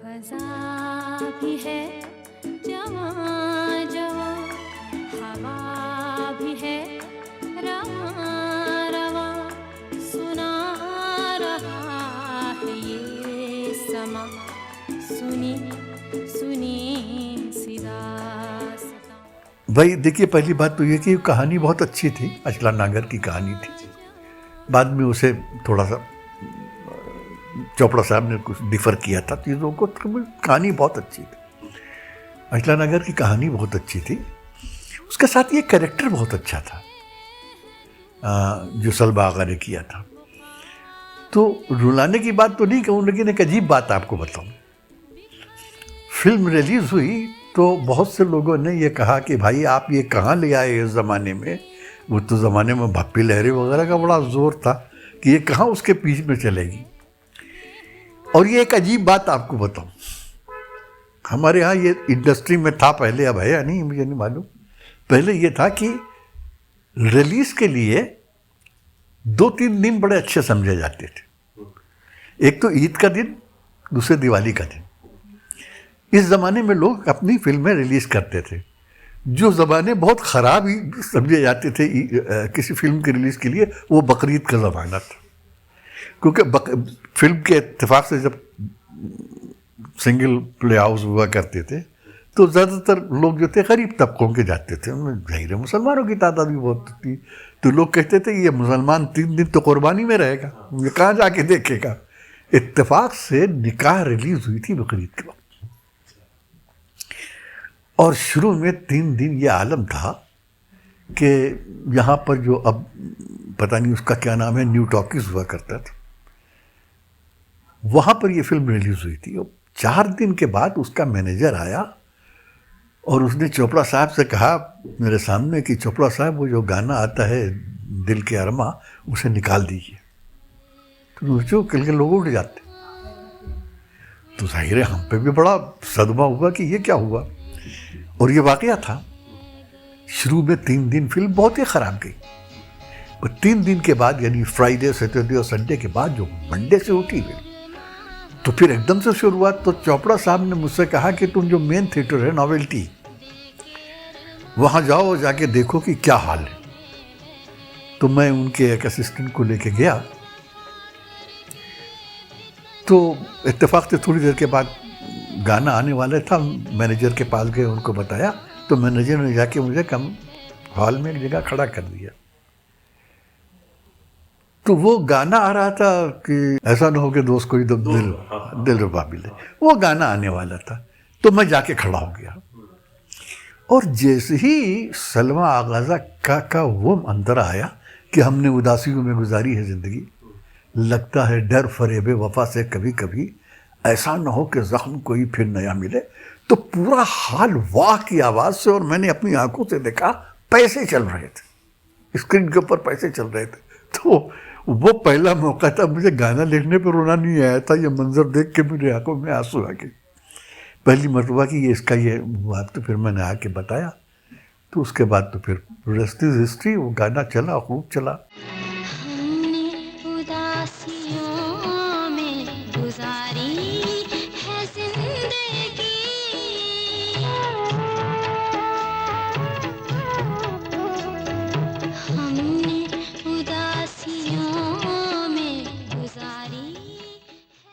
خزاں بھی ہے جواں جواں، ہوا بھی ہے رواں رواں، سنا رہا ہے یہ سما، سنی سنی صدا ستا۔ بھائی دیکھیے، پہلی بات تو یہ کہ کہانی بہت اچھی تھی، اچلا ناگر کی کہانی تھی۔ بعد میں اسے تھوڑا سا چوپڑا صاحب نے کچھ ڈیفر کیا تھا چیزوں کو، کہانی بہت اچھی تھی، اچلا ناگر کی کہانی بہت اچھی تھی۔ اس کے ساتھ یہ کریکٹر بہت اچھا تھا جو سلما آغا نے کیا تھا۔ تو رلانے کی بات تو نہیں کہوں، لیکن ایک عجیب بات آپ کو بتاؤں، فلم ریلیز ہوئی تو بہت سے لوگوں نے یہ کہا کہ بھائی آپ یہ کہاں لے آئے اس زمانے میں، وہ تو زمانے میں بھپی لہری وغیرہ کا بڑا زور تھا کہ یہ کہاں اس کے پیچھے میں چلے گی۔ اور یہ ایک عجیب بات آپ کو بتاؤں، ہمارے ہاں یہ انڈسٹری میں تھا پہلے، اب ہے یا نہیں مجھے نہیں معلوم، پہلے یہ تھا کہ ریلیز کے لیے 2-3 دن بڑے اچھے سمجھے جاتے تھے، ایک تو عید کا دن، دوسرے دیوالی کا دن۔ اس زمانے میں لوگ اپنی فلمیں ریلیز کرتے تھے۔ جو زمانے بہت خراب ہی سمجھے جاتے تھے کسی فلم کی ریلیز کے لیے، وہ بقرعید کا زمانہ تھا، کیونکہ فلم کے اتفاق سے جب سنگل پلے ہاؤس ہوا کرتے تھے تو زیادہ تر لوگ جو تھے غریب طبقوں کے جاتے تھے، ان میں ظاہر مسلمانوں کی تعداد بھی بہت تھی، تو لوگ کہتے تھے یہ مسلمان 3 دن تو قربانی میں رہے گا، یہ کہاں جا کے دیکھے گا۔ اتفاق سے نکاح ریلیز ہوئی تھی بقرعید کے وقت، اور شروع میں 3 دن یہ عالم تھا کہ یہاں پر جو اب پتہ نہیں اس کا کیا نام ہے، نیو ٹاکیز ہوا کرتا تھا، وہاں پر یہ فلم ریلیز ہوئی تھی۔ اور 4 دن کے بعد اس کا مینیجر آیا اور اس نے چوپڑا صاحب سے کہا میرے سامنے کہ چوپڑا صاحب وہ جو گانا آتا ہے دل کے ارماں، اسے نکال دیجیے۔ تو جو کل کے لوگ اٹھ جاتے، تو ظاہر ہے ہم پہ بھی بڑا صدمہ ہوا کہ یہ کیا ہوا، اور یہ واقعہ تھا۔ شروع میں 3 دن فلم بہت ہی خراب گئی، اور 3 دن کے بعد یعنی فرائیڈے، سیٹرڈے اور سنڈے کے بعد جو منڈے سے اٹھی فلم، تو پھر ایک دم سے شروعات۔ تو چوپڑا صاحب نے مجھ سے کہا کہ تم جو مین تھیٹر ہے ناولٹی، وہاں جاؤ، جا کے دیکھو کہ کیا حال ہے۔ تو میں ان کے ایک اسسٹنٹ کو لے کے گیا، تو اتفاق سے تھوڑی دیر کے بعد گانا آنے والا تھا، مینیجر کے پاس گئے، ان کو بتایا، تو مینیجر نے جا کے مجھے کم ہال میں ایک جگہ کھڑا کر دیا۔ تو وہ گانا آ رہا تھا کہ ایسا نہ ہو کہ دوست کوئی دل ربا ملے، وہ گانا آنے والا تھا، تو میں جا کے کھڑا ہو گیا۔ اور جیسے ہی سلما آغازہ کا وہ اندر آیا کہ ہم نے اداسیوں میں گزاری ہے زندگی، لگتا ہے ڈر فریب وفا سے کبھی کبھی، ایسا نہ ہو کہ زخم کوئی پھر نیا ملے، تو پورا حال واہ کی آواز سے، اور میں نے اپنی آنکھوں سے دیکھا پیسے چل رہے تھے، اسکرین کے اوپر پیسے چل رہے تھے۔ تو وہ پہلا موقع تھا، مجھے گانا لکھنے پہ رونا نہیں آیا تھا، یہ منظر دیکھ کے میرے آنکھوں میں آنسو آ گئے، پہلی مرتبہ کہ یہ اس کا یہ ہوا۔ تو پھر میں نے آ کے بتایا، تو اس کے بعد تو پھر ریسٹ از ہسٹری، وہ گانا چلا، خوب چلا۔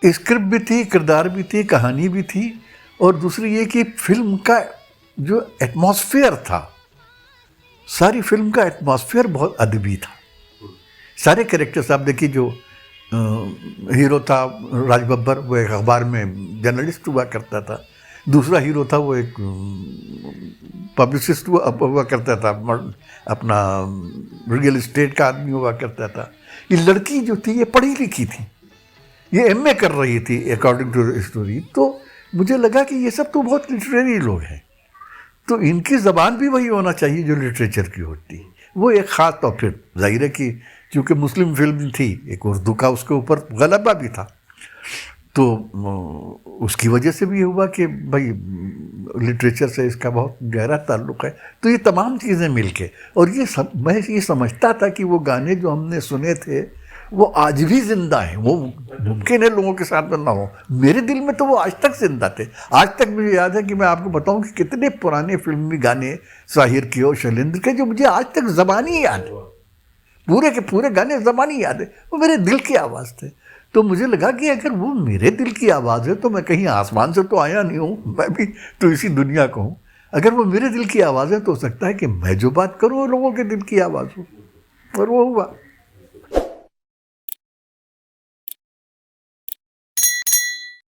اسکرپٹ بھی تھی، کردار بھی تھی، کہانی بھی تھی، اور دوسری یہ کہ فلم کا جو ایٹماسفیئر تھا، ساری فلم کا ایٹماسفیئر بہت ادبی تھا۔ سارے کریکٹرز آپ دیکھیے، جو ہیرو تھا راج ببر، وہ ایک اخبار میں جرنلسٹ ہوا کرتا تھا، دوسرا ہیرو تھا وہ ایک پبلسسٹ ہوا کرتا تھا، اپنا ریئل اسٹیٹ کا آدمی ہوا کرتا تھا۔ یہ لڑکی جو تھی یہ پڑھی لکھی تھی، یہ ایم اے کر رہی تھی اکارڈنگ ٹو اسٹوری۔ تو مجھے لگا کہ یہ سب تو بہت لٹریری لوگ ہیں، تو ان کی زبان بھی وہی ہونا چاہیے جو لٹریچر کی ہوتی، وہ ایک خاص طور پھر ظاہر ہے کہ چونکہ مسلم فلم تھی، ایک اردو کا اس کے اوپر غلبہ بھی تھا، تو اس کی وجہ سے بھی یہ ہوا کہ بھائی لٹریچر سے اس کا بہت گہرا تعلق ہے۔ تو یہ تمام چیزیں مل کے، اور یہ میں یہ سمجھتا تھا کہ وہ گانے جو ہم نے سنے تھے وہ آج بھی زندہ ہیں. وہ ممکن ہے لوگوں کے ساتھ نہ ہو, میرے دل میں تو وہ آج تک زندہ تھے. آج تک مجھے یاد ہے کہ میں آپ کو بتاؤں کہ کتنے پرانے فلمی گانے ساحر کے اور شیلیندر کے جو مجھے آج تک زبانی یاد ہے, پورے کے پورے گانے زبانی یاد ہے, وہ میرے دل کی آواز تھے. تو مجھے لگا کہ اگر وہ میرے دل کی آواز ہے تو میں کہیں آسمان سے تو آیا نہیں ہوں, میں بھی تو اسی دنیا کا ہوں. اگر وہ میرے دل کی آواز ہے تو ہو سکتا ہے کہ میں جو بات کروں وہ لوگوں کے دل کی آواز ہو, اور وہ ہوا.